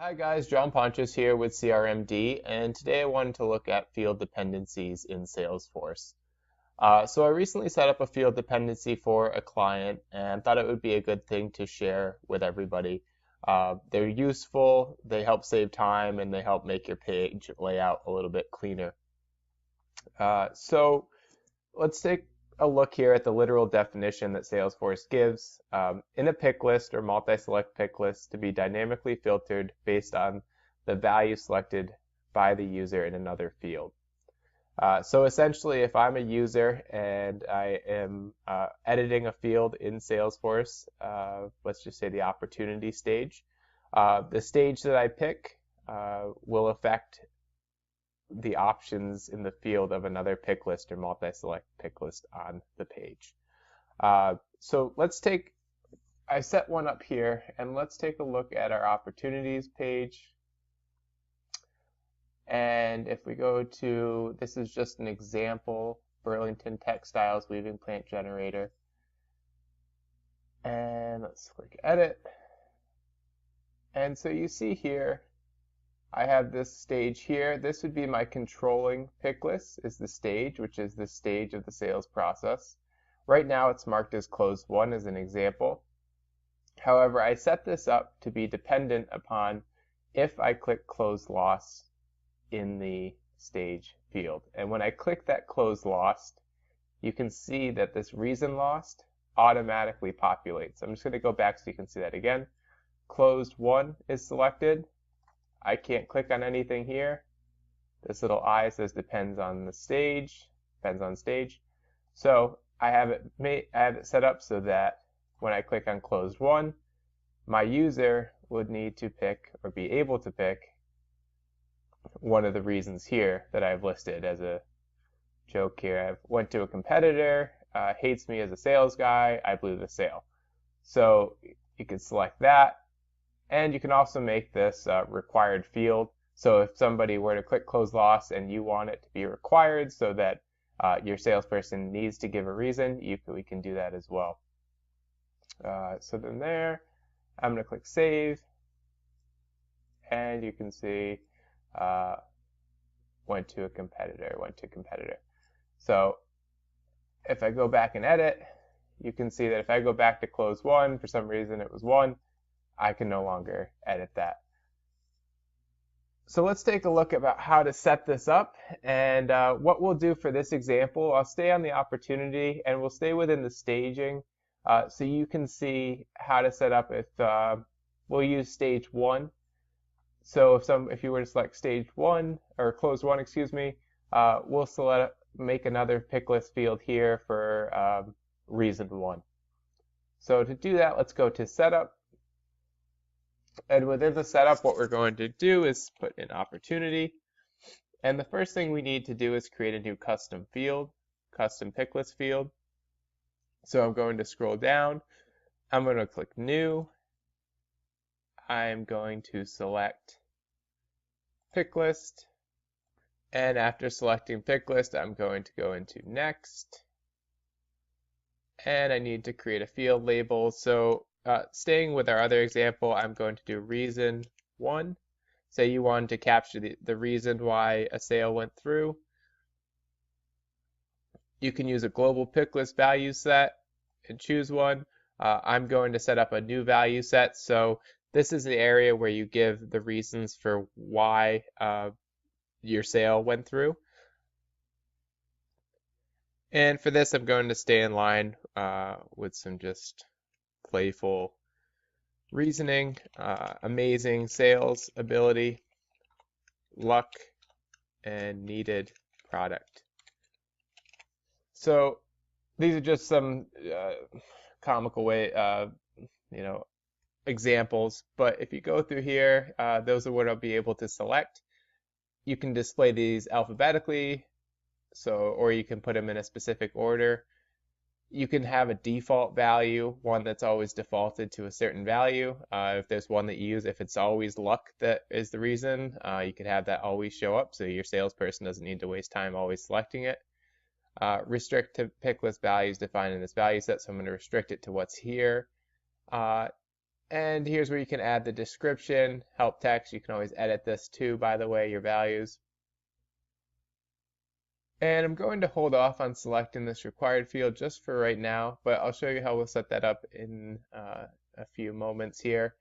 Hi guys, John Pontius here with CRMD, and today I wanted to look at field dependencies in Salesforce. So I recently set up a field dependency for a client and thought it would be a good thing to share with everybody. They're useful, they help save time, and they help make your page layout a little bit cleaner. So let's take a look here at the literal definition that Salesforce gives. In a pick list or multi-select pick list to be dynamically filtered based on the value selected by the user in another field. So essentially, if I'm a user and I am editing a field in Salesforce, let's just say the opportunity stage, the stage that I pick will affect the options in the field of another pick list or multi-select pick list on the page. So I set one up here, and let's take a look at our opportunities page. And if we go to, this is just an example, Burlington Textiles weaving plant generator. And let's click edit. And so you see here, I have this stage here. This would be my controlling pick list is the stage, which is the stage of the sales process. Right now it's marked as closed won as an example. However, I set this up to be dependent upon if I click close loss in the stage field. And when I click that close lost, you can see that this reason lost automatically populates. I'm just going to go back so you can see that again. Closed won is selected. I can't click on anything here. This little I says depends on stage. So I have it set up so that when I click on closed won, my user would need to pick or be able to pick one of the reasons here that I've listed as a joke here. I went to a competitor, hates me as a sales guy, I blew the sale. So you can select that. And you can also make this required field. So if somebody were to click close loss and you want it to be required so that your salesperson needs to give a reason, we can do that as well. So then there, I'm going to click save. And you can see went to competitor. So if I go back and edit, you can see that if I go back to close won, for some reason it was 1, I can no longer edit that. So let's take a look about how to set this up, and what we'll do for this example, I'll stay on the opportunity and we'll stay within the staging so you can see how to set up if we'll use stage 1. So if you were to select stage 1 or close 1, excuse me, we'll make another pick list field here for reason 1. So to do that, let's go to setup. And within the setup, what we're going to do is put in opportunity. And the first thing we need to do is create a new custom field, custom pick list field. So I'm going to scroll down. I'm going to click new. I'm going to select pick list. And after selecting pick list, I'm going to go into next. And I need to create a field label. So staying with our other example, I'm going to do reason 1. Say you wanted to capture the reason why a sale went through. You can use a global pick list value set and choose one. I'm going to set up a new value set. So this is the area where you give the reasons for why your sale went through. And for this, I'm going to stay in line with some just playful reasoning, amazing sales ability, luck, and needed product. So these are just some comical examples. But if you go through here, those are what I'll be able to select. You can display these alphabetically, or you can put them in a specific order. You can have a default value, one that's always defaulted to a certain value. If there's one that you use, if it's always luck that is the reason, you could have that always show up so your salesperson doesn't need to waste time always selecting it. Restrictive pick list values defined in this value set, so I'm going to restrict it to what's here. And here's where you can add the description, help text. You can always edit this too, by the way, your values. And I'm going to hold off on selecting this required field just for right now, but I'll show you how we'll set that up in a few moments here.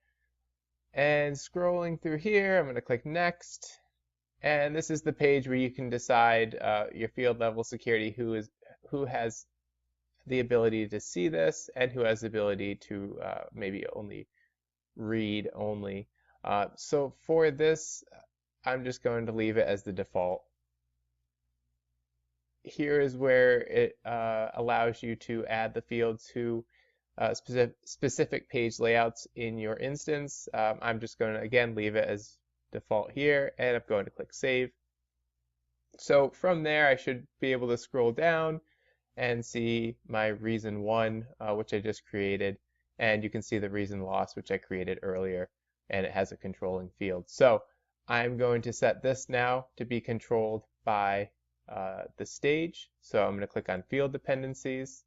And scrolling through here, I'm going to click Next. And this is the page where you can decide your field level security, who has the ability to see this and who has the ability to maybe only read only. So for this, I'm just going to leave it as the default. Here is where it allows you to add the fields to specific page layouts in your instance. I'm just going to, again, leave it as default here, and I'm going to click Save. So from there, I should be able to scroll down and see my reason 1, which I just created, and you can see the reason lost, which I created earlier, and it has a controlling field. So I'm going to set this now to be controlled by the stage. So I'm going to click on Field Dependencies.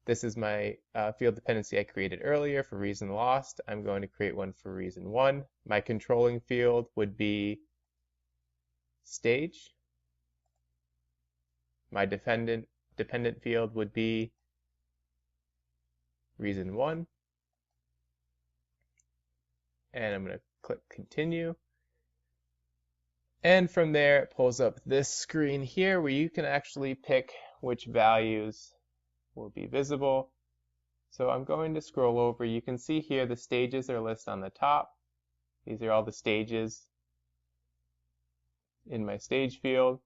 This is my field dependency I created earlier for reason lost. I'm going to create one for reason 1. My controlling field would be stage. My dependent field would be reason 1. And I'm going to click Continue. And from there, it pulls up this screen here where you can actually pick which values will be visible. So I'm going to scroll over. You can see here the stages are listed on the top. These are all the stages in my stage field.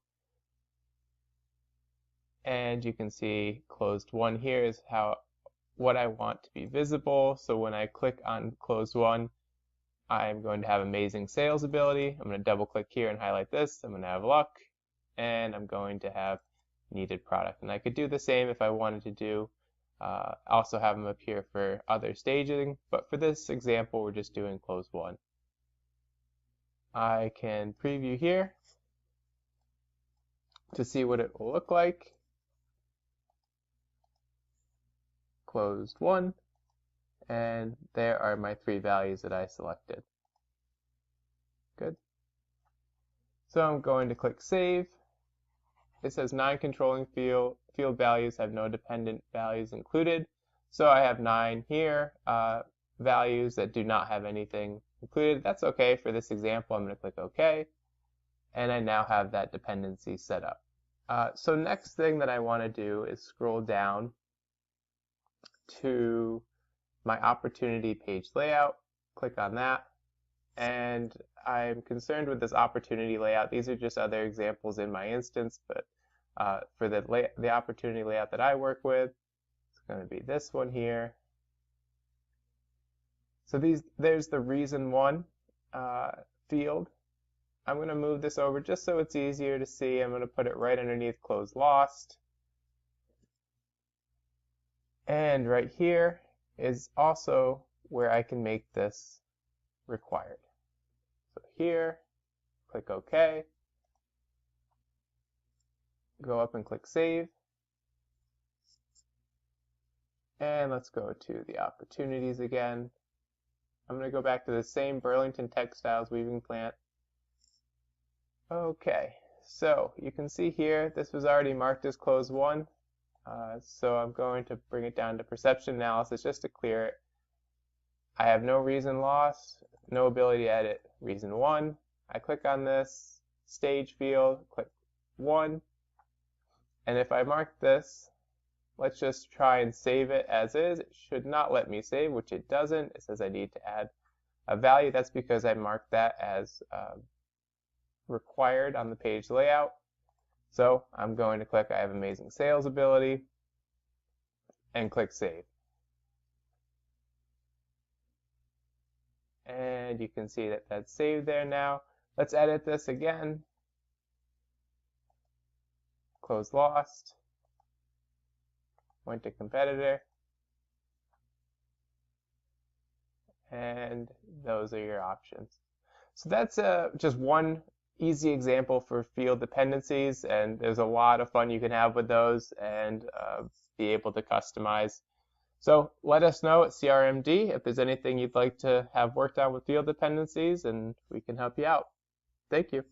And you can see closed 1 here is what I want to be visible. So when I click on closed 1, I'm going to have amazing sales ability. I'm going to double click here and highlight this. I'm going to have luck, and I'm going to have needed product. And I could do the same if I wanted to do, also have them appear for other staging, but for this example, we're just doing closed 1. I can preview here to see what it will look like. Closed 1. And there are my 3 values that I selected. Good. So I'm going to click Save. It says non-controlling field values have no dependent values included. So I have 9 here, values that do not have anything included. That's okay for this example. I'm going to click OK. And I now have that dependency set up. So next thing that I want to do is scroll down to my opportunity page layout, click on that, and I'm concerned with this opportunity layout. These are just other examples in my instance, but for the opportunity layout that I work with, it's going to be this one here. So there's the reason 1 field. I'm going to move this over just so it's easier to see. I'm going to put it right underneath closed lost. And right here is also where I can make this required. So here, click OK. Go up and click Save. And let's go to the opportunities again. I'm going to go back to the same Burlington Textiles weaving plant. Okay, so you can see here this was already marked as closed 1. So I'm going to bring it down to perception analysis just to clear it. I have no reason lost, no ability to edit reason 1. I click on this stage field, click 1, and if I mark this, let's just try and save it as is. It should not let me save, which it doesn't. It says I need to add a value. That's because I marked that as required on the page layout. So I'm going to click I have amazing sales ability and click Save. And you can see that that's saved there now. Let's edit this again. Close lost. Point to competitor. And those are your options. So that's just one easy example for field dependencies, and there's a lot of fun you can have with those and be able to customize. So let us know at CRMD if there's anything you'd like to have worked on with field dependencies, and we can help you out. Thank you.